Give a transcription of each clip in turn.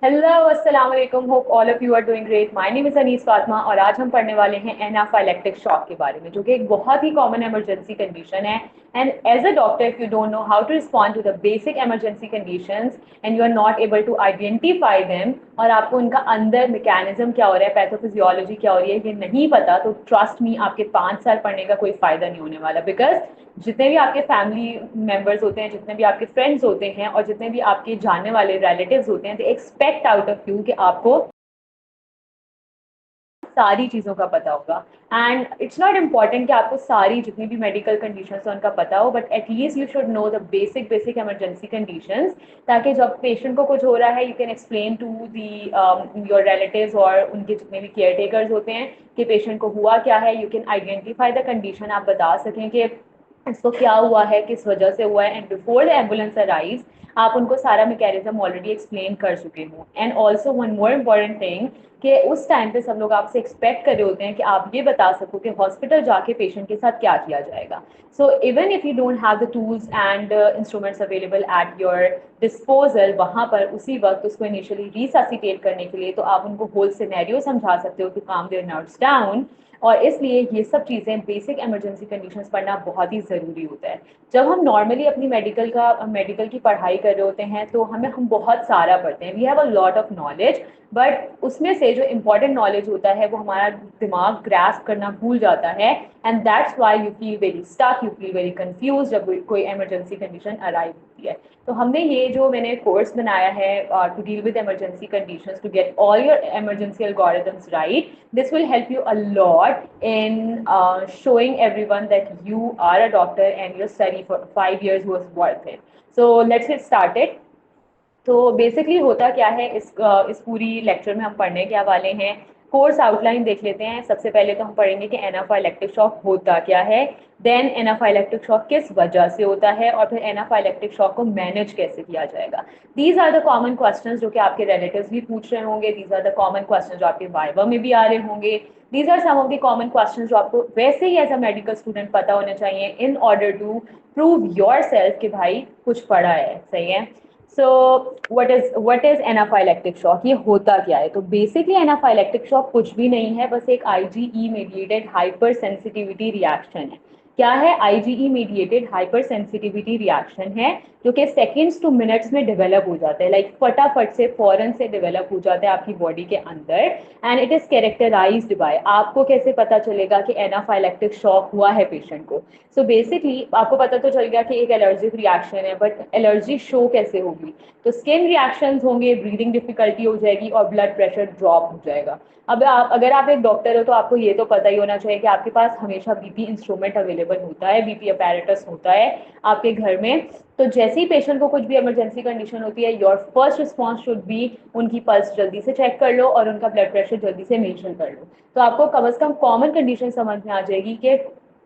Hello अस्सलाम वालेकुम, hope all of you are doing great. My name is Anees Fatima और आज हम पढ़ने वाले हैं एनाफाइलेक्टिक शॉक के बारे में, जो कि एक बहुत ही कॉमन इमरजेंसी कंडीशन है। And as a doctor, if you don't know how to respond to the basic emergency conditions and you are not able to identify them, और आपको उनका अंदर मैकेनिज्म क्या हो रहा है, पैथोफिजियोलॉजी क्या हो रही है, ये नहीं पता, तो ट्रस्ट मी, आपके 5 साल पढ़ने का कोई फायदा नहीं होने वाला। बिकॉज जितने भी आपके फैमिली मेंबर्स होते हैं, जितने भी आपके फ्रेंड्स होते हैं और जितने भी आपके जानने वाले रिलेटिव्स होते हैं, they expect out of you कि आपको सारी चीज़ों का पता होगा। एंड इट्स नॉट इम्पॉर्टेंट कि आपको सारी जितनी भी मेडिकल कंडीशंस हैं उनका पता हो, but at least you should know the basic basic emergency conditions, ताकि जब पेशेंट को कुछ हो रहा है, you can explain to the your relatives और उनके जितने भी केयर टेकर्स होते हैं कि पेशेंट को हुआ क्या है। You can identify the condition, आप बता सकें कि इसको क्या हुआ है, किस वजह से हुआ है, and before the ambulance arrive आप उनको सारा मैकेनिज्म ऑलरेडी एक्सप्लेन कर चुके हो। And also one more important thing, कि उस टाइम पे सब लोग आपसे एक्सपेक्ट कर रहे होते हैं कि आप ये बता सको कि हॉस्पिटल जाके पेशेंट के साथ क्या किया जाएगा। So even if you don't have the tools and instruments available at your disposal, वहाँ पर उसी वक्त उसको इनिशियली रिससिटेट करने के लिए तो आप उनको होल सिनेरियो समझा सकते हो टू काम देयर नर्व्स डाउन। और इसलिए ये सब चीज़ें, बेसिक इमरजेंसी कंडीशंस पढ़ना बहुत ही ज़रूरी होता है। जब हम नॉर्मली अपनी मेडिकल की पढ़ाई कर रहे होते हैं तो हम बहुत सारा पढ़ते हैं, we have a lot of knowledge, but उसमें से जो इम्पोर्टेंट नॉलेज होता है वो हमारा दिमाग ग्रास्प करना भूल जाता है। And that's why you feel very stuck, you feel very confuse जब कोई इमरजेंसी कंडीशन अराइव होती है। तो हमने ये जो मैंने कोर्स बनाया है to deal with emergency conditions, to get all your emergency algorithms right, this will help you a lot in showing everyone that you are a doctor and your study for 5 years was worth it. So let's get started. तो basically होता क्या है, इस पूरी lecture में हम पढ़ने क्या वाले हैं, कोर्स आउटलाइन देख लेते हैं। सबसे पहले तो हम पढ़ेंगे कि एनाफाइलेक्टिक शॉक होता क्या है, देन एनाफाइलेक्टिक शॉक किस वजह से होता है, और फिर एनाफाइलेक्टिक शॉक को मैनेज कैसे किया जाएगा। These are the common questions जो कि आपके रिलेटिव्स भी पूछ रहे होंगे, these are the common questions जो आपके वाइवा में भी आ रहे होंगे, these are some of the common questions जो आपको वैसे ही एज अ मेडिकल स्टूडेंट पता होने चाहिए in order to prove yourself कि भाई कुछ पढ़ा है, सही है। So what is anaphylactic shock, ये होता क्या है? तो बेसिकली एनाफाइलेक्टिक शॉक कुछ भी नहीं है, बस एक IgE mediated hyper sensitivity reaction है। क्या है? IgE mediated hyper sensitivity reaction है, जो कि सेकेंड्स टू मिनट्स में डेवलप हो जाता है, लाइक फटाफट से फौरन से डेवलप हो जाता है आपकी बॉडी के अंदर। And it is characterized by, आपको कैसे पता चलेगा कि एनाफाइलेक्टिक शॉक हुआ है पेशेंट को? सो बेसिकली आपको पता तो चल गया कि एक एलर्जिक रिएक्शन है, बट एलर्जी शो कैसे होगी? तो स्किन रिएक्शंस होंगे, ब्रीदिंग डिफिकल्टी हो जाएगी और ब्लड प्रेशर ड्रॉप हो जाएगा। अब अगर आप एक डॉक्टर हो तो आपको ये तो पता ही होना चाहिए कि आपके पास हमेशा बीपी इंस्ट्रूमेंट अवेलेबल होता है, बीपी अपैरेटस होता है आपके घर में। तो जैसे ही पेशेंट को कुछ भी इमरजेंसी कंडीशन होती है, your first response should be उनकी पल्स जल्दी से चेक कर लो और उनका ब्लड प्रेशर जल्दी से मेजर कर लो। तो आपको कम से कम कॉमन कंडीशन समझ में आ जाएगी कि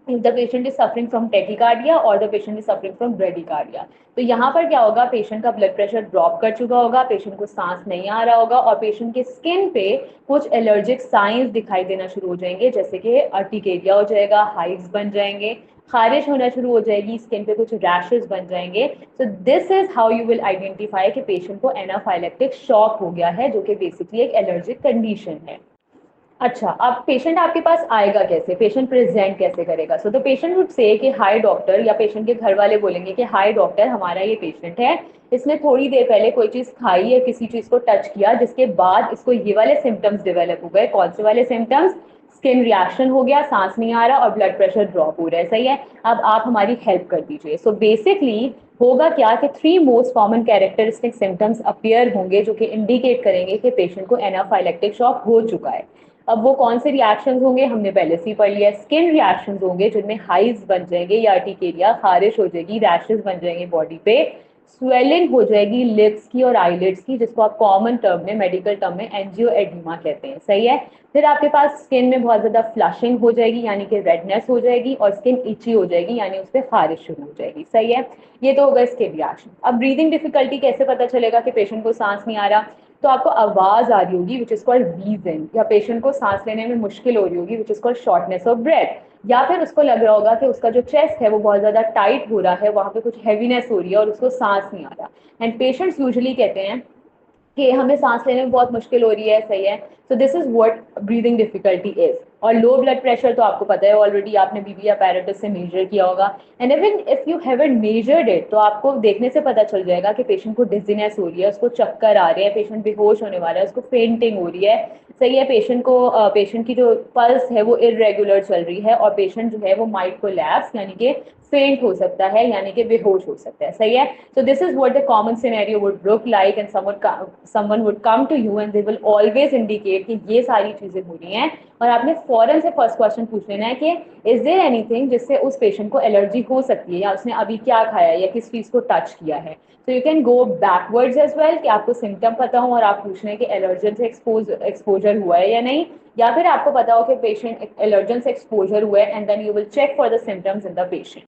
if the patient is suffering from tachycardia or the patient is suffering from bradycardia। तो यहाँ पर क्या होगा, पेशेंट का ब्लड प्रेशर ड्रॉप कर चुका होगा, पेशेंट को सांस नहीं आ रहा होगा और पेशेंट के स्किन पे कुछ एलर्जिक साइंस दिखाई देना शुरू हो जाएंगे, जैसे कि अर्टिकेरिया हो जाएगा, हाइव्स बन जाएंगे, खारिश होना शुरू हो जाएगी, स्किन पे कुछ रैशेस बन जाएंगे। So this is how you will identify कि पेशेंट को एनाफाइलेक्टिक शॉक हो गया है, जो कि बेसिकली एक एलर्जिक कंडीशन है। अच्छा, अब पेशेंट आपके पास आएगा कैसे, पेशेंट प्रेजेंट कैसे करेगा? So the patient would say कि हाय डॉक्टर, या पेशेंट के घर वाले बोलेंगे कि हाय डॉक्टर, हमारा ये पेशेंट है, इसने थोड़ी देर पहले कोई चीज़ खाई या किसी चीज़ को टच किया, जिसके बाद इसको ये वाले सिम्टम्स डेवलप हो गए। कौन से वाले सिम्टम्स? स्किन रिएक्शन हो गया, सांस नहीं आ रहा और ब्लड प्रेशर ड्रॉप हो रहा है, सही है। अब आप हमारी हेल्प कर दीजिए। सो बेसिकली होगा क्या कि 3 most common characteristic symptoms appear होंगे, जो कि इंडिकेट करेंगे कि पेशेंट को एनाफाइलेक्टिक शॉक हो चुका है। अब वो कौन से रिएक्शंस होंगे हमने पहले से ही पढ़ लिया। स्किन रिएक्शंस होंगे जिनमें हाइव्स बन जाएंगे या अर्टिकेरिया, खारिश हो जाएगी, रैशेस बन जाएंगे बॉडी पे, स्वेलिंग हो जाएगी लिप्स की और आईलिड्स की, जिसको आप कॉमन टर्म में, मेडिकल टर्म में एंजियोएडिमा कहते हैं, सही है। फिर आपके पास स्किन में बहुत ज्यादा फ्लशिंग हो जाएगी, यानी कि रेडनेस हो जाएगी, और स्किन इची हो जाएगी, यानी उस पर खारिश शुरू हो जाएगी, सही है। ये तो होगा स्किन रिएक्शन। अब ब्रीदिंग डिफिकल्टी कैसे पता चलेगा कि पेशेंट को सांस नहीं आ रहा? तो आपको आवाज आ रही होगी विच इज कॉल्ड व्हीजिंग, या पेशेंट को सांस लेने में मुश्किल हो रही होगी which is called shortness of breath, या फिर उसको लग रहा होगा कि उसका जो चेस्ट है वो बहुत ज्यादा टाइट हो रहा है, वहां पे कुछ हैवीनेस हो रही है और उसको सांस नहीं आ रहा। एंड पेशेंट्स यूजुअली कहते हैं कि हमें सांस लेने में बहुत मुश्किल हो रही है, सही है। So this is what breathing difficulty is. और लो ब्लड प्रेशर तो आपको पता है ऑलरेडी, आपने बीबी अपैरेटस से मेजर किया होगा। And even if you haven't measured it तो आपको देखने से पता चल जाएगा कि पेशेंट को डिजीनेस हो रही है, उसको चक्कर आ रहे हैं, पेशेंट बेहोश होने वाला है, उसको फेंटिंग हो रही है, सही है। पेशेंट की जो पल्स है वो इरेगुलर चल रही है, और पेशेंट जो है वो माइट कोलैप्स यानी कि फेंट हो सकता है, यानी कि बेहोश हो सकता है, सही है। So this is what the common scenario would look like, and someone would come to you and they will always indicate कि ये सारी चीजें हो रही हैं, और आपने फौरन से फर्स्ट क्वेश्चन पूछ लेना है कि इज देयर एनीथिंग जिससे उस पेशेंट को एलर्जी हो सकती है, या उसने अभी क्या खाया या किस चीज को टच किया है। तो you can go backwards as well कि आपको सिम्टम पता हो और आप पूछ लें कि एलर्जन से एक्सपोजर हुआ है या नहीं, या फिर आपको पता हो कि पेशेंट एलर्जन से एक्सपोजर हुआ है, and then you will check for the symptoms in the patient.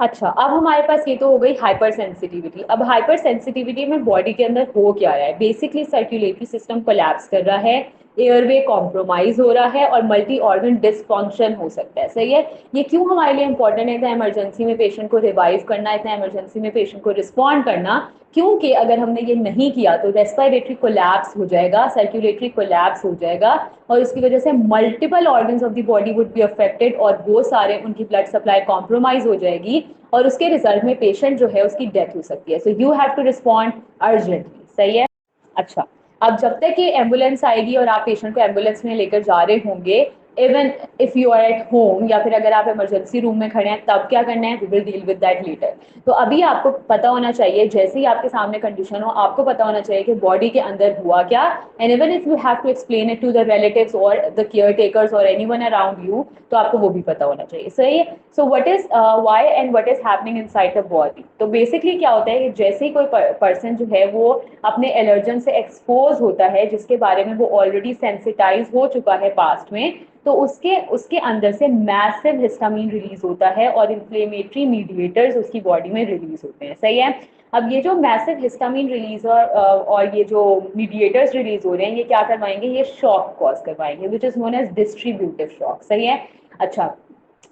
अच्छा, अब हमारे पास ये तो हो गई हाइपर सेंसिटिविटी। अब हाइपर सेंसिटिविटी में बॉडी के अंदर हो क्या रहा है, बेसिकली सर्कुलेटरी सिस्टम कोलैप्स कर रहा है, एयरवे कॉम्प्रोमाइज हो रहा है, और मल्टी ऑर्गन डिसफंक्शन हो सकता है, सही है। ये क्यों हमारे लिए इंपॉर्टेंट है, इतना इमरजेंसी में पेशेंट को रिवाइव करना, इतना इमरजेंसी में पेशेंट को रिस्पॉन्ड करना, क्योंकि अगर हमने ये नहीं किया तो रेस्पिरेटरी कोलैप्स हो जाएगा, सर्कुलेटरी कोलैप्स हो जाएगा, और इसकी वजह से multiple organs of the body would be affected, और वो सारे उनकी ब्लड सप्लाई कॉम्प्रोमाइज हो जाएगी, और उसके रिजल्ट में पेशेंट जो है उसकी डेथ हो सकती है। So you have to respond urgently, सही है। अच्छा, अब जब तक ये एम्बुलेंस आएगी और आप पेशेंट को एम्बुलेंस में लेकर जा रहे होंगे, even if you are at home या फिर अगर आप इमरजेंसी रूम में खड़े हैं, तब क्या करना है, we will deal with that later. तो अभी आपको पता होना चाहिए, जैसे ही आपके सामने कंडीशन हो आपको पता होना चाहिए कि बॉडी के अंदर हुआ क्या, and even if you have to explain it to the relatives और द केयर टेकर्स और एनीवन अराउंड यू, तो आपको वो भी पता होना चाहिए, सही है। So what is why and what is happening inside the body. तो बेसिकली क्या होता है कि जैसे ही कोई पर्सन जो है वो अपने एलर्जन से एक्सपोज होता है, जिसके बारे में वो ऑलरेडी सेंसिटाइज हो चुका है पास्ट में, तो उसके उसके अंदर से मैसिव हिस्टामीन रिलीज होता है, और इन्फ्लेमेटरी मीडिएटर्स उसकी बॉडी में रिलीज होते हैं, सही है। अब ये जो मैसिव हिस्टामीन रिलीज और ये जो मीडिएटर्स रिलीज हो रहे हैं, ये क्या करवाएंगे, ये शॉक कॉज करवाएंगे, which is known as distributive shock, सही है। अच्छा,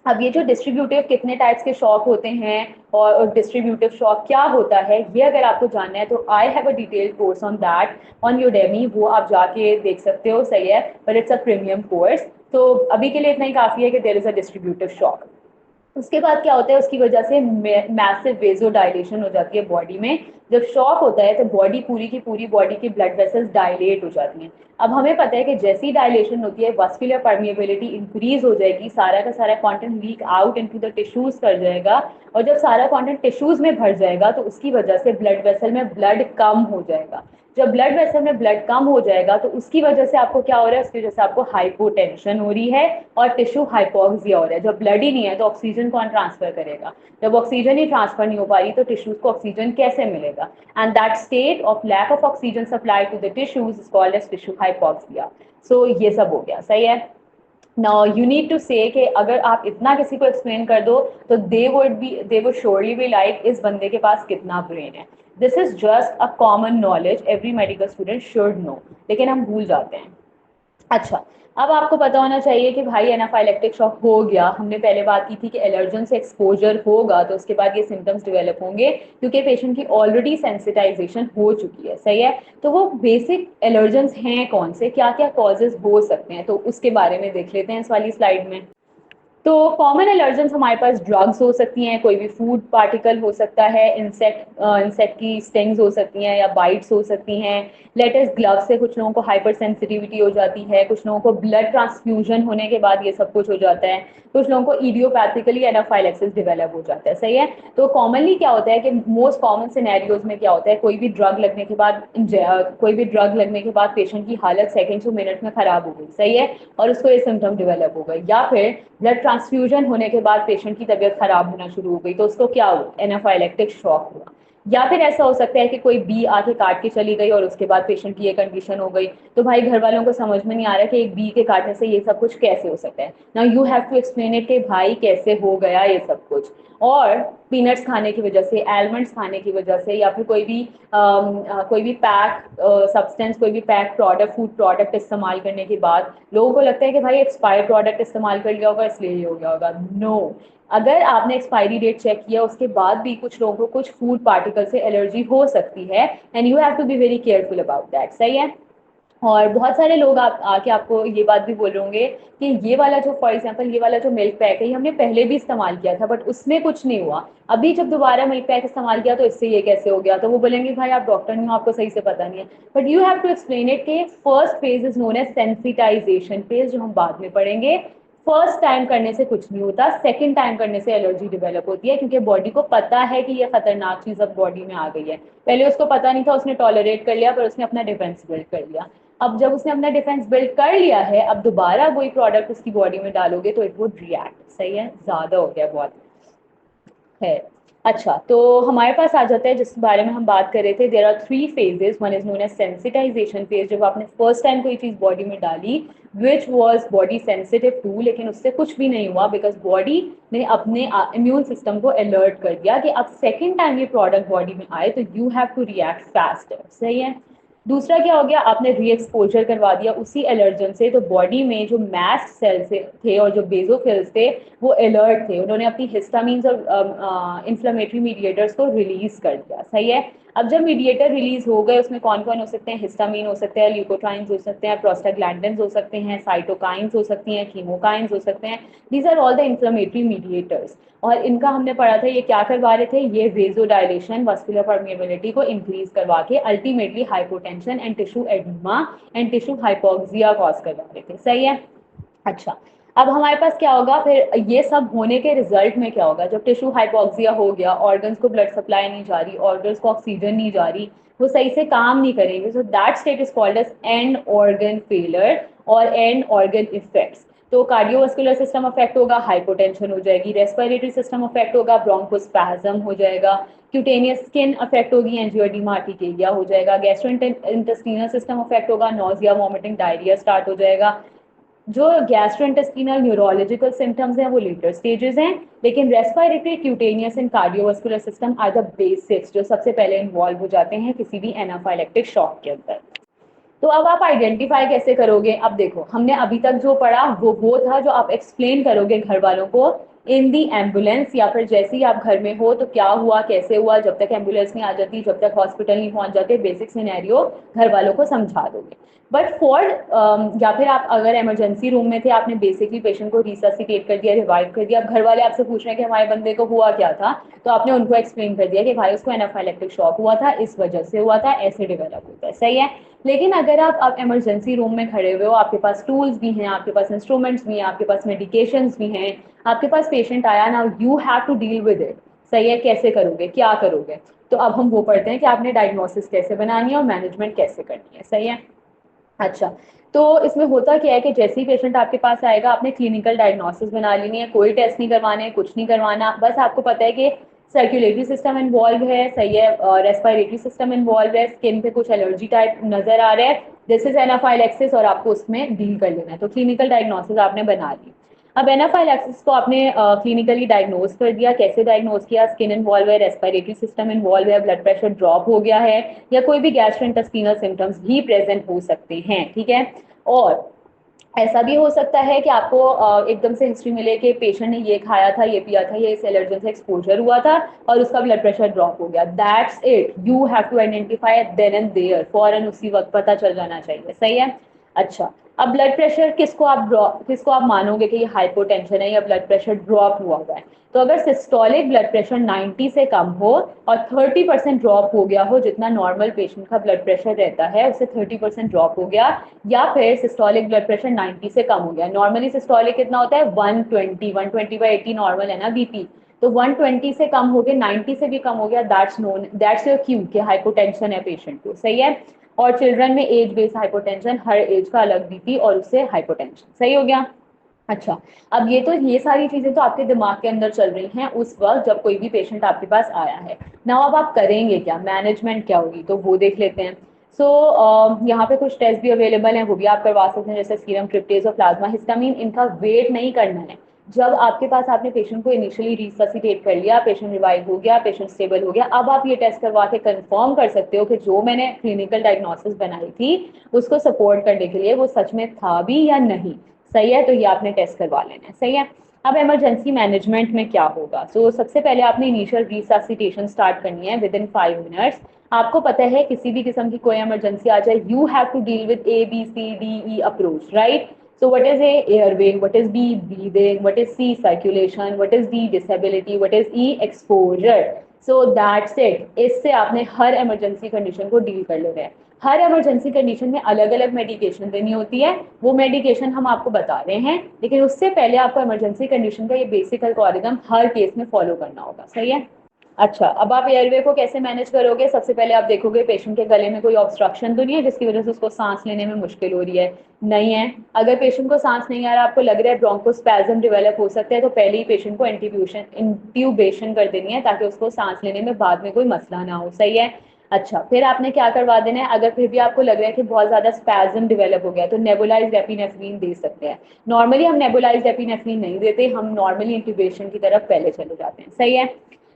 अब ये जो डिस्ट्रीब्यूटिव, कितने टाइप्स के शॉक होते हैं और डिस्ट्रीब्यूटिव शॉक क्या होता है, ये अगर आपको जानना है तो I have a detailed course on that on Udemy, वो आप जाके देख सकते हो, सही है, but it's a premium course. तो अभी के लिए इतना ही काफ़ी है कि there is a distributive shock. उसके बाद क्या होता है, उसकी वजह से मैसिव वेजो डायलेशन हो जाती है बॉडी में। जब शॉक होता है तो बॉडी पूरी की पूरी बॉडी की ब्लड वेसल्स डायलेट हो जाती हैं। अब हमें पता है कि जैसी डायलेशन होती है वस्कुलर परमिएबिलिटी इंक्रीज हो जाएगी, सारा का सारा content leak out into the tissues कर जाएगा, और जब सारा कंटेंट टिश्यूज में भर जाएगा तो उसकी वजह से ब्लड वेसल में ब्लड कम हो जाएगा। जब ब्लड वेसल में ब्लड कम हो जाएगा तो उसकी वजह से आपको क्या हो रहा है, उसकी वजह से आपको हाइपोटेंशन हो रही है और टिश्यू हाइपोक्सिया हो रहा है। जब ब्लड ही नहीं है तो ऑक्सीजन कौन ट्रांसफर करेगा, जब ऑक्सीजन ही ट्रांसफर नहीं हो पा रही तो टिश्यूज को ऑक्सीजन कैसे मिलेगा, and that state of lack of oxygen supply to the tissues is called as tissue hypoxia. So ये सब हो गया, सही है। नाउ यू नीड टू से कि अगर आप इतना किसी को एक्सप्लेन कर दो तो they would surely be like इस बंदे के पास कितना ब्रेन है। This is just a common knowledge every medical student should know, लेकिन हम भूल जाते हैं। अच्छा, अब आपको पता होना चाहिए कि भाई एनाफाइलेक्टिक शॉक हो गया, हमने पहले बात की थी कि एलर्जन से एक्सपोजर होगा तो उसके बाद ये सिम्टम्स डेवलप होंगे, क्योंकि पेशेंट की ऑलरेडी सेंसिटाइजेशन हो चुकी है, सही है। तो वो बेसिक एलर्जन्स हैं कौन से, क्या क्या कॉजेज हो सकते हैं, तो उसके बारे में देख लेते हैं इस वाली स्लाइड में। तो कॉमन एलर्जेंस हमारे पास ड्रग्स हो सकती हैं, कोई भी फूड पार्टिकल हो सकता है, इंसेक्ट की स्टिंग्स हो सकती हैं या बाइट्स हो सकती हैं, लेटेस्ट ग्लव से कुछ लोगों को हाइपर सेंसिटिविटी हो जाती है, कुछ लोगों को ब्लड ट्रांसफ्यूजन होने के बाद ये सब कुछ हो जाता है, कुछ लोगों को इडियोपैथिकली एनाफाइलेक्सिस डेवलप हो जाता है, सही है। तो कॉमनली क्या होता है कि मोस्ट कॉमन सिनेरियोज में क्या होता है, कोई भी ड्रग लगने के बाद पेशेंट की हालत सेकंड टू मिनट में खराब हो गई, सही है, और उसको ये सिम्टम डेवलप हो गए, या फिर ब्लड ट्रांसफ्यूजन होने के बाद पेशेंट की तबीयत खराब होना शुरू हो गई तो उसको क्या हुआ, एनाफाइलेक्टिक शॉक हुआ। या फिर ऐसा हो सकता है कि कोई बी आके काट के चली गई और उसके बाद पेशेंट की ये कंडीशन हो गई, तो भाई घर वालों को समझ में नहीं आ रहा कि एक बी के काटने से ये सब कुछ कैसे हो सकता है। Now you have to explain it कि भाई कैसे हो गया ये सब कुछ। और पीनट्स खाने की वजह से, एलमंड्स खाने की वजह से, या फिर कोई भी पैक सब्सटेंस, कोई भी पैक प्रोडक्ट, फूड प्रोडक्ट इस्तेमाल करने के बाद लोगों को लगता है कि भाई एक्सपायर्ड प्रोडक्ट इस्तेमाल कर लिया होगा इसलिए ये हो गया होगा। नो, अगर आपने एक्सपायरी डेट चेक किया उसके बाद भी कुछ लोगों को कुछ फूड पार्टिकल से एलर्जी हो सकती है, and you have to be very careful about that. सही है। और बहुत सारे लोग आप आके आपको ये बात भी बोल रहे होंगे कि ये वाला जो फॉर एग्जांपल ये वाला जो मिल्क पैक है ये हमने पहले भी इस्तेमाल किया था बट उसमें कुछ नहीं हुआ, अभी जब दोबारा मिल्क पैक इस्तेमाल किया तो इससे ये कैसे हो गया। तो वो बोलेंगे भाई आप डॉक्टर नहीं हो, आपको सही से पता नहीं है। But you have to explain it कि first phase is known as sensitisation phase, जो हम बाद में पढ़ेंगे। फर्स्ट टाइम करने से कुछ नहीं होता, सेकंड टाइम करने से एलर्जी डेवलप होती है, क्योंकि बॉडी को पता है कि ये खतरनाक चीज अब बॉडी में आ गई है। पहले उसको पता नहीं था, उसने टॉलरेट कर लिया, पर उसने अपना डिफेंस बिल्ड कर लिया। अब जब उसने अपना डिफेंस बिल्ड कर लिया है, अब दोबारा वही प्रोडक्ट उसकी बॉडी में डालोगे तो इट वुड रिएक्ट। सही है, ज्यादा हो गया बहुत है। अच्छा, तो हमारे पास आ जाता है जिस बारे में हम बात कर रहे थे, there are 3 phases. One is known as sensitisation phase, जब आपने फर्स्ट टाइम कोई चीज बॉडी में डाली which was body sensitive to, लेकिन उससे कुछ भी नहीं हुआ बिकॉज बॉडी ने अपने इम्यून सिस्टम को अलर्ट कर दिया कि अब सेकेंड टाइम ये प्रोडक्ट बॉडी में आए तो you have to react faster. सही है। दूसरा क्या हो गया, आपने री एक्सपोजर करवा दिया उसी एलर्जन से, तो बॉडी में जो मैस्ट सेल्स थे और जो बेजोफिल्स थे वो अलर्ट थे, उन्होंने अपनी हिस्टामीन्स और इन्फ्लेमेटरी मीडिएटर्स को रिलीज कर दिया। सही है। अब जब मीडिएटर रिलीज हो गए उसमें कौन कौन हो सकते हैं, हिस्टामीन हो सकते हैं, ल्यूकोट्राइन्स हो सकते हैं, प्रोस्टाग्लैंडिन्स हो सकते हैं, साइटोकाइन्स हो सकती हैं, कीमोकाइन्स हो सकते हैं। These are all the inflammatory mediators. और इनका हमने पढ़ा था ये क्या करवा रहे थे, ये वेजोडाइलेशन वस्कुलर परमिएबिलिटी को इंक्रीज करवा के ultimately hypotension and tissue oedema and tissue hypoxia cause करवा रहे थे। सही है। अच्छा, अब हमारे पास क्या होगा फिर, ये सब होने के रिजल्ट में क्या होगा, जब टिश्यू हाइपोक्सिया हो गया, ऑर्गन्स को ब्लड सप्लाई नहीं जा रही, ऑर्गन्स को ऑक्सीजन नहीं जा रही, वो सही से काम नहीं करेंगे, so that state is called as end organ failure और एंड ऑर्गन इफेक्ट्स। तो कार्डियोवास्कुलर सिस्टम अफेक्ट होगा, हाइपोटेंशन हो जाएगी, रेस्पिरेटरी सिस्टम अफेक्ट होगा, ब्रोंकोस्पैज्म हो जाएगा, क्यूटेनियस स्किन अफेक्ट होगी, एंजियोएडिमा आर्टिकेरिया हो जाएगा, गैस्ट्रोइंटेस्टिनल सिस्टम अफेक्ट होगा, नोजिया वॉमिटिंग डायरिया स्टार्ट हो जाएगा। जो गैस्ट्रोइंटेस्टिनल न्यूरोलॉजिकल सिम्टम्स हैं वो लेटर स्टेजेस हैं, लेकिन respiratory, cutaneous and cardiovascular system are the basics जो सबसे पहले इन्वॉल्व हो जाते हैं किसी भी एनाफाइलेक्टिक शॉक के अंदर। तो अब आप आइडेंटिफाई कैसे करोगे, अब देखो हमने अभी तक जो पढ़ा वो था जो आप एक्सप्लेन करोगे घर वालों को इन दी एम्बुलेंस, या फिर जैसे ही आप घर में हो तो क्या हुआ कैसे हुआ, जब तक एम्बुलेंस नहीं आ जाती, जब तक हॉस्पिटल नहीं पहुंच जाते, बेसिक सिनेरियो घर वालों को समझा दोगे। बट फॉर या फिर आप अगर इमरजेंसी रूम में थे, आपने बेसिकली पेशेंट को रिससिटेट कर दिया, रिवाइव कर दिया, अब घर वाले आपसे पूछ रहे हैं कि हमारे बंदे को हुआ क्या था, तो आपने उनको एक्सप्लेन कर दिया कि भाई उसको एनाफाइलेक्टिक शॉक हुआ था, इस वजह से हुआ था, ऐसे डेवलप होता है। सही है। लेकिन अगर आप इमरजेंसी रूम में खड़े हुए हो, आपके पास टूल्स भी हैं, आपके पास इंस्ट्रूमेंट्स भी हैं, आपके पास मेडिकेशंस भी हैं, आपके पास पेशेंट आया, now you have to deal with it. सही है। कैसे करोगे, क्या करोगे, तो अब हम वो पढ़ते हैं कि आपने डायग्नोसिस कैसे बनानी है और मैनेजमेंट कैसे करनी है। सही है। अच्छा, तो इसमें होता क्या है कि जैसे ही पेशेंट आपके पास आएगा आपने क्लिनिकल डायग्नोसिस बना लेनी है, कोई टेस्ट नहीं करवाने, कुछ नहीं करवाना, बस आपको पता है कि सर्कुलेटरी सिस्टम इन्वॉल्व है। सही है। रेस्पिरेटरी सिस्टम इन्वॉल्व है, स्किन पे कुछ एलर्जी टाइप नजर आ रहा है, दिस इज एनाफाइलेक्सिस, और आपको उसमें डील कर लेना है। तो क्लिनिकल डायग्नोसिस आपने बना ली। अब एनाफाइलेक्सिस को आपने क्लिनिकली डायग्नोज कर दिया, कैसे डायग्नोज किया, स्किन इन्वॉल्व है, रेस्पिरेटरी सिस्टम इन्वॉल्व है, ब्लड प्रेशर ड्रॉप हो गया है, या कोई भी गैस्ट्रोइंटेस्टिनल सिम्टम्स भी प्रेजेंट हो सकते हैं। ठीक है। और ऐसा भी हो सकता है कि आपको एकदम से हिस्ट्री मिले कि पेशेंट ने ये खाया था, ये पिया था, ये इस एलर्जन से एक्सपोजर हुआ था और उसका ब्लड प्रेशर ड्रॉप हो गया। That's it, you have to identify then and there, फौरन उसी वक्त पता चल जाना चाहिए। सही है। अच्छा, अब ब्लड प्रेशर किसको आप मानोगे कि ये हाइपोटेंशन है या ब्लड प्रेशर ड्रॉप हुआ हुआ है, तो अगर सिस्टोलिक ब्लड प्रेशर 90 से कम हो और 30% ड्रॉप हो गया हो, जितना नॉर्मल पेशेंट का ब्लड प्रेशर रहता है उससे 30% ड्रॉप हो गया, या फिर सिस्टोलिक ब्लड प्रेशर 90 से कम हो गया, नॉर्मली सिस्टोलिक कितना होता है 120/80 नॉर्मल है ना बीपी, तो 120 से कम हो गया, 90 से भी कम हो गया, दैट्स योर क्यू कि हाइपोटेंशन है पेशेंट को। सही है। और चिल्ड्रन में एज बेस्ड हाइपोटेंशन, हर एज का अलग बीपी और उससे हाइपोटेंशन। सही हो गया। अच्छा, अब ये सारी चीजें तो आपके दिमाग के अंदर चल रही हैं उस वक्त जब कोई भी पेशेंट आपके पास आया है। नाउ अब आप करेंगे क्या, मैनेजमेंट क्या होगी, तो वो देख लेते हैं। यहाँ पे कुछ टेस्ट भी अवेलेबल हैं, वो भी आप करवा सकते हैं, जैसे सीरम ट्रिप्टेज और प्लाज्मा हिस्टामिन। इनका वेट नहीं करना है, जब आपके पास आपने पेशेंट को इनिशियली रिससिटेट कर लिया, पेशेंट रिवाइव हो गया, पेशेंट स्टेबल हो गया, अब आप ये टेस्ट करवा के कंफर्म कर सकते हो कि जो मैंने क्लिनिकल डायग्नोसिस बनाई थी उसको सपोर्ट करने के लिए वो सच में था भी या नहीं। सही है। तो ये आपने टेस्ट करवा लेना है। सही है। अब इमरजेंसी मैनेजमेंट में क्या होगा? सबसे पहले आपने इनिशियल रिससिटेशन स्टार्ट करनी है विद इन 5 मिनट्स। आपको पता है किसी भी किस्म की कोई इमरजेंसी आ जाए, you have to deal with ABCDE approach, right? So what is A? Airway. What is B? Breathing. What is C? Circulation. What is D? Disability. What is E? Exposure. So that's it. इससे आपने हर emergency condition को deal कर लेना है। हर emergency condition में अलग अलग medication देनी होती है, वो मेडिकेशन हम आपको बता रहे हैं, लेकिन उससे पहले आपको इमरजेंसी कंडीशन का ये बेसिक एल्गोरिथम हर केस में फॉलो करना होगा, सही है? अच्छा, अब आप एयरवे को कैसे मैनेज करोगे? सबसे पहले आप देखोगे पेशेंट के गले में कोई ऑब्स्ट्रक्शन तो नहीं है जिसकी वजह से उसको सांस लेने में मुश्किल हो रही है। नहीं है। अगर पेशेंट को सांस नहीं आ रहा, आपको लग रहा है ब्रोंकोस्पैज्म डेवलप हो सकता है, तो पहले ही पेशेंट को इंट्यूबेशन कर देनी है ताकि उसको सांस लेने में बाद में कोई मसला ना हो, सही है? अच्छा, फिर आपने क्या करवा देना है? अगर फिर भी आपको लग रहा है कि बहुत ज्यादा स्पैज्म डेवलप हो गया तो नेबुलाइज्ड एपिनेफ्रीन दे सकते हैं। नॉर्मली हम नेबुलाइज्ड एपिनेफ्रीन नहीं देते, हम नॉर्मली इंट्यूबेशन की तरफ पहले चले जाते हैं, सही है?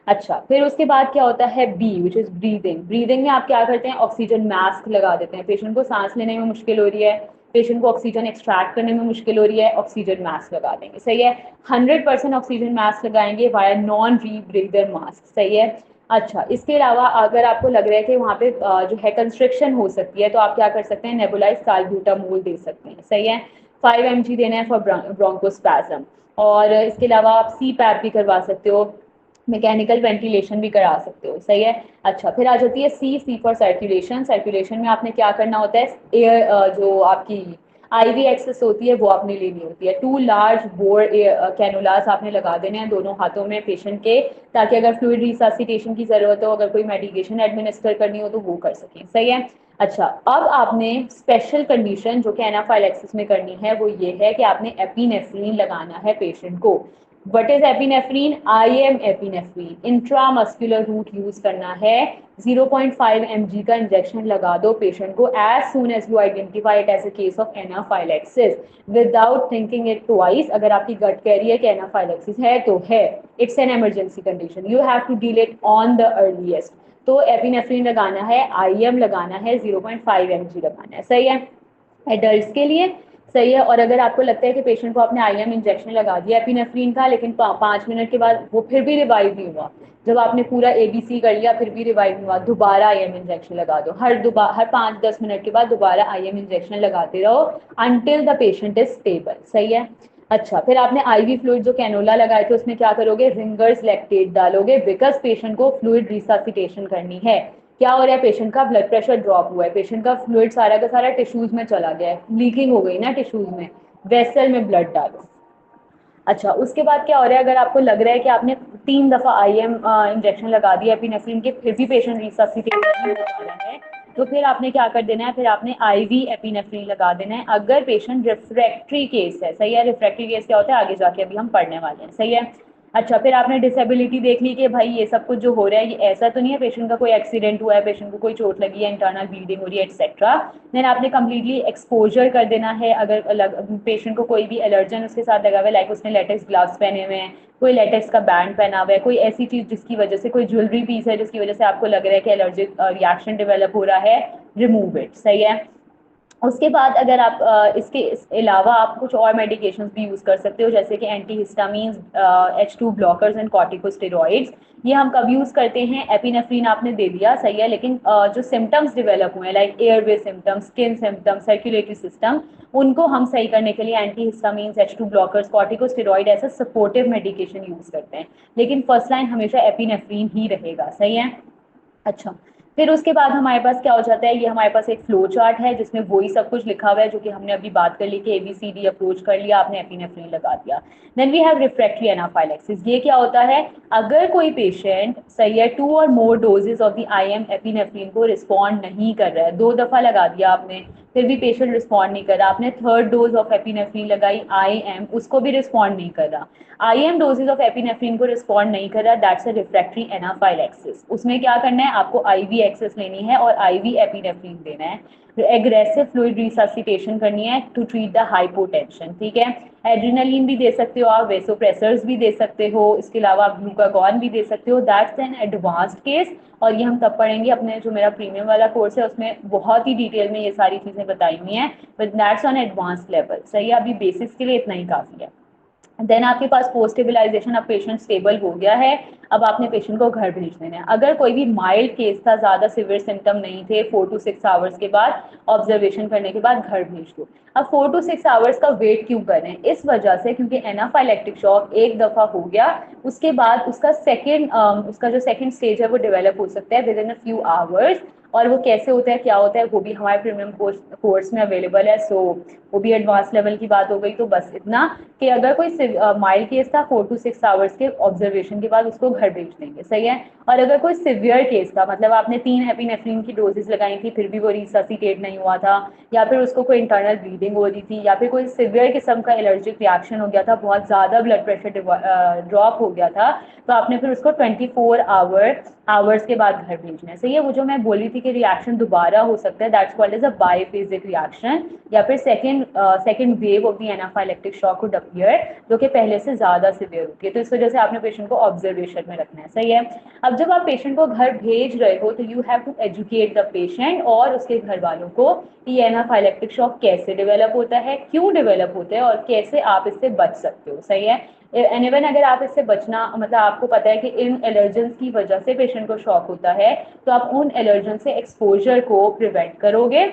अच्छा, फिर उसके बाद क्या होता है? B, which is breathing. Breathing में आप क्या करते हैं? ऑक्सीजन मास्क लगा देते हैं। पेशेंट को सांस लेने में मुश्किल हो रही है, पेशेंट को ऑक्सीजन एक्सट्रैक्ट करने में मुश्किल हो रही है, ऑक्सीजन मास्क लगा देंगे, सही है? 100% ऑक्सीजन मास्क लगाएंगे वाया नॉन रीब्रीदर मास्क, सही है? अच्छा, इसके अलावा अगर आपको लग रहा है कि वहाँ पे जो है कंस्ट्रिक्शन हो सकती है, तो आप क्या कर सकते हैं? नेबुलाइज साल्ब्यूटामोल दे सकते हैं, सही है? 5 mg देना है फॉर ब्रोंकोस्पैज्म। और इसके अलावा आप CPAP भी करवा सकते हो, मैकेनिकल वेंटिलेशन भी करा सकते हो, सही है? अच्छा, फिर आ जाती है सी फॉर सर्कुलेशन। सर्कुलेशन में आपने क्या करना होता है? एयर जो आपकी IV एक्सेस होती है वो आपने लेनी होती है। 2 लार्ज बोर कैनुलास आपने लगा देने हैं दोनों हाथों में पेशेंट के, ताकि अगर फ्लूइड रिससिटेशन की जरूरत हो, अगर कोई मेडिकेशन एडमिनिस्टर करनी हो तो वो कर सकें, सही है? अच्छा, अब आपने स्पेशल कंडीशन जो कि एनाफाइलेक्सिस में करनी है वो ये है कि आपने एपिनेफ्रीन लगाना है पेशेंट को। What is epinephrine? IM epinephrine intramuscular route use करना है। 0.5 mg का इंजेक्शन लगा दो पेशेंट को as soon as you identify it as a case of anaphylaxis without thinking it twice. अगर आपकी गट कह रही है कि एनाफाइलेक्सिस है तो है, it's an emergency condition, you have to deal it on the earliest. तो एपिनेफ्रीन लगाना है, IM लगाना है, 0.5 mg लगाना है, सही है? एडल्ट के लिए, सही है? और अगर आपको लगता है कि पेशेंट को आपने IM इंजेक्शन लगा दिया एपिनेफ्रीन का, लेकिन 5 मिनट के बाद वो फिर भी रिवाइव नहीं हुआ, जब आपने पूरा ABC कर लिया फिर भी रिवाइव नहीं हुआ, दोबारा IM इंजेक्शन लगा दो। हर 5-10 मिनट के बाद दोबारा IM इंजेक्शन लगाते रहो until the patient is stable, सही है? अच्छा, फिर आपने IV फ्लूइड जो कैनोला लगाए थे उसमें क्या करोगे? रिंगर्स लैक्टेट डालोगे, बिकॉज पेशेंट को फ्लूइड रिससिटेशन करनी है। क्या हो रहा है? पेशेंट का ब्लड प्रेशर ड्रॉप हुआ है, पेशेंट का फ्लूइड सारा का सारा टिश्यूज में चला गया है, लीकिंग हो गई ना टिश्यूज में, वेसल में ब्लड डालो। अच्छा, उसके बाद क्या हो रहा है? अगर आपको लग रहा है कि आपने 3 दफा IM इंजेक्शन लगा दिया एपिनेफ्रीन के, फिर भी पेशेंट रिससिटेट नहीं हो पा रहा है, तो फिर आपने क्या कर देना है? फिर आपने IV एपिनेफ्रीन लगा देना है अगर पेशेंट रिफ्रैक्ट्री केस है, सही है? रिफ्रैक्ट्री केस क्या होता है आगे जाके अभी हम पढ़ने वाले हैं, सही है? अच्छा, फिर आपने डिसेबिलिटी देख ली कि भाई ये सब कुछ जो हो रहा है ये ऐसा तो नहीं है पेशेंट का कोई एक्सीडेंट हुआ है, पेशेंट को कोई चोट लगी है, इंटरनल ब्लीडिंग हो रही है, एक्सेट्रा। देन आपने कम्प्लीटली एक्सपोजर कर देना है। अगर पेशेंट को कोई भी एलर्जन उसके साथ लगा हुआ है, लाइक उसने लेटेक्स ग्लव्स पहने हुए हैं, कोई लेटेक्स का बैंड पहना हुआ है, कोई ऐसी चीज जिसकी वजह से, कोई ज्वेलरी पीस है जिसकी वजह से आपको लग रहा है कि एलर्जिक रिएक्शन डेवलप हो रहा है, रिमूव इट, सही है? उसके बाद अगर आप इसके अलावा आप कुछ और मेडिकेशंस भी यूज़ कर सकते हो, जैसे कि एंटीहिस्टामीन्स, H2 ब्लॉकर्स एंड कॉर्टिकोस्टेरॉइड्स। ये हम कब यूज़ करते हैं? एपिनेफ्रीन आपने दे दिया, सही है, लेकिन जो सिम्टम्स डेवलप हुए हैं like airway symptoms, skin symptoms, circulatory system, उनको हम सही करने के लिए एंटीहिस्टामीन्स, H2 ब्लॉकर्स, कॉर्टिकोस्टेरॉइड ऐसा सपोर्टिव मेडिकेशन यूज़ करते हैं, लेकिन फर्स्ट लाइन हमेशा एपिनेफ्रीन ही रहेगा, सही है? अच्छा, फिर उसके बाद हमारे पास क्या हो जाता है? ये हमारे पास एक फ्लो चार्ट है जिसमें वही सब कुछ लिखा हुआ है जो कि हमने अभी बात कर ली कि ABCD अप्रोच कर लिया, आपने एपिनेफ्रीन लगा दिया। Then we have refractory anaphylaxis. ये क्या होता है? अगर कोई पेशेंट, सही है, 2 और more doses of the IM epinephrine को रिस्पॉन्ड नहीं कर रहा है, 2 दफा लगा दिया आपने फिर भी पेशेंट रिस्पॉन्ड नहीं कर रहा, आपने 3rd डोज ऑफ एपिनेफ्रीन लगाई IM, उसको भी रिस्पॉन्ड नहीं कर रहा, IM डोजेज ऑफ एपिनेफ्रीन को रिस्पॉन्ड नहीं कर रहा, दैट्स अ रिफ्रैक्टरी एनाफाइलेक्सिस। उसमें क्या करना है? आपको IV एक्सेस लेनी है और IV एपिनेफ्रीन देना है, एग्रेसिव फ्लूइड रिससिटेशन करनी है टू ट्रीट द हाइपोटेंशन, ठीक है? एड्रेनलिन भी दे सकते हो आप, वेसोप्रेसर्स भी दे सकते हो, इसके अलावा आप ग्लूकागॉन भी दे सकते हो, दैट्स एन एडवांस्ड केस। और ये हम तब पढ़ेंगे अपने जो मेरा प्रीमियम वाला कोर्स है उसमें बहुत ही डिटेल में ये सारी चीज़ें बताई हुई हैं, but that's on advance level, सही है? अभी बेसिक्स के लिए इतना ही काफ़ी है। देन आपके पास पोस्ट स्टेबलाइजेशन, अब पेशेंट स्टेबल हो गया है, अब आपने पेशेंट को घर भेज देना है। अगर कोई भी माइल्ड केस था, ज़्यादा सिवियर सिम्टम नहीं थे, 4 to 6 आवर्स के बाद ऑब्जर्वेशन करने के बाद घर भेज दो। अब 4 to 6 आवर्स का वेट क्यों करें? इस वजह से क्योंकि एनाफाइलेक्टिक शॉक एक दफ़ा हो गया, उसके बाद उसका जो सेकेंड स्टेज है वो डेवलप हो सकता है with in a few hours. और वो कैसे होता है, क्या होता है, वो भी हमारे प्रीमियम कोर्स में अवेलेबल है। सो वो भी एडवांस लेवल की बात हो गई। तो बस इतना कि अगर कोई माइल्ड केस था, 4 to 6 आवर्स के ऑब्जर्वेशन के बाद उसको घर भेज देंगे, सही है। और अगर कोई सिवियर केस था, मतलब आपने 3 एपिनेफ्रिन की डोजेस लगाई थी फिर भी वो रिससिटेट नहीं हुआ था, या फिर उसको कोई इंटरनल ब्लीडिंग हो रही थी, या फिर कोई सिवियर किस्म का एलर्जिक रिएक्शन हो गया था, बहुत ज़्यादा ब्लड प्रेशर ड्रॉप हो गया था, तो आपने फिर उसको 24 आवर्स के बाद घर भेजना है, सही है। वो जो मैं बोली थी कि रिएक्शन दोबारा हो सकता है, that's called as a biphasic reaction, या फिर second wave of the anaphylactic shock would appear, जो कि पहले से ज़्यादा सिवियर होती है। तो इस वजह से आपने पेशेंट को ऑब्जर्वेशन में रखना है, सही है। अब जब आप पेशेंट को घर भेज रहे हो तो you have to educate the patient और उसके घर वालों को कि एनाफाइलेक्टिक शॉक कैसे डेवलप होता है, क्यों डेवलप होता है, और कैसे आप इससे बच सकते हो, सही है। एंड इवन अगर आप इससे बचना, मतलब आपको पता है कि इन एलर्जन की वजह से पेशेंट को शॉक होता है, तो आप उन एलर्जन से एक्सपोजर को प्रिवेंट करोगे।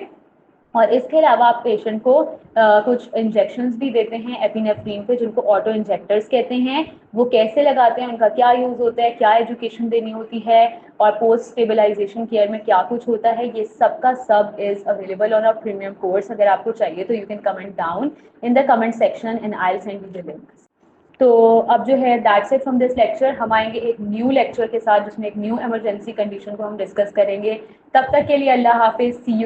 और इसके अलावा आप पेशेंट को कुछ इंजेक्शंस भी देते हैं एपिनेफ्रीन के, जिनको ऑटो इंजेक्टर्स कहते हैं। वो कैसे लगाते हैं, उनका क्या यूज़ होता है, क्या एजुकेशन देनी होती है, और पोस्ट स्टेबलाइजेशन केयर में क्या कुछ होता है, ये सब का सब is available on our premium course. अगर आपको चाहिए तो you can comment down in the comment section and I will send you the link. तो अब जो है that's it from this lecture. हम आएंगे एक न्यू लेक्चर के साथ जिसमें एक न्यू इमरजेंसी कंडीशन को हम डिस्कस करेंगे। तब तक के लिए अल्लाह हाफिज, सी यू।